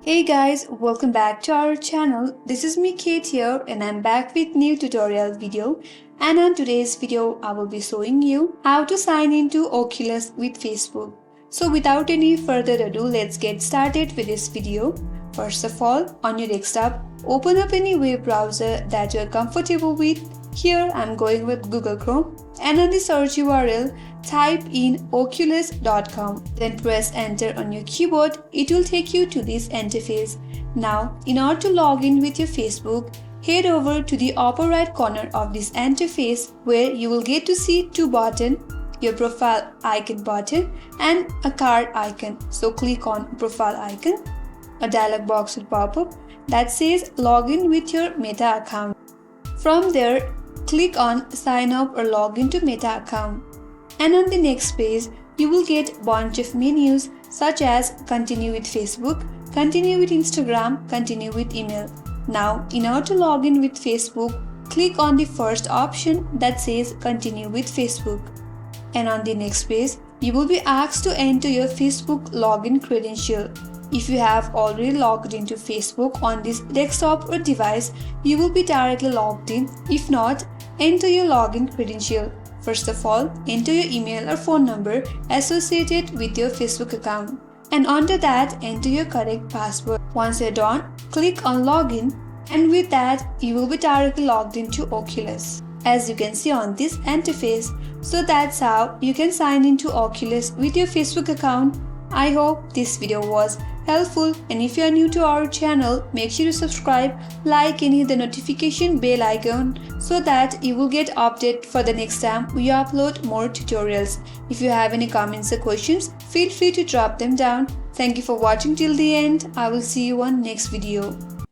Hey guys, welcome back to our channel. This is me Kate here and I'm back with new tutorial video, and on today's video I will be showing you how to sign into Oculus with Facebook. So without any further ado, let's get started with this video. First of all, on your desktop, open up any web browser that you're comfortable with. Here I'm going with Google Chrome, and on the search URL type in oculus.com, then press enter on your keyboard. It will take you to this interface. Now, in order to log in with your Facebook, head over to the upper right corner of this interface where you will get to see two buttons, your profile icon button and a card icon. So click on profile icon. A dialog box will pop up that says login with your Meta account. From there, click on sign up or log into Meta account. And on the next page, you will get bunch of menus such as continue with Facebook, continue with Instagram, continue with email. Now, in order to log in with Facebook, click on the first option that says continue with Facebook. And on the next page, you will be asked to enter your Facebook login credential. If you have already logged into Facebook on this desktop or device, you will be directly logged in. If not, enter your login credential. First of all, enter your email or phone number associated with your Facebook account. And under that, enter your correct password. Once you're done, click on login, and with that, you will be directly logged into Oculus, as you can see on this interface. So that's how you can sign into Oculus with your Facebook account. I hope this video was helpful, and if you are new to our channel, make sure to subscribe, like and hit the notification bell icon so that you will get update for the next time we upload more tutorials. If you have any comments or questions, feel free to drop them down. Thank you for watching till the end. I will see you on next video.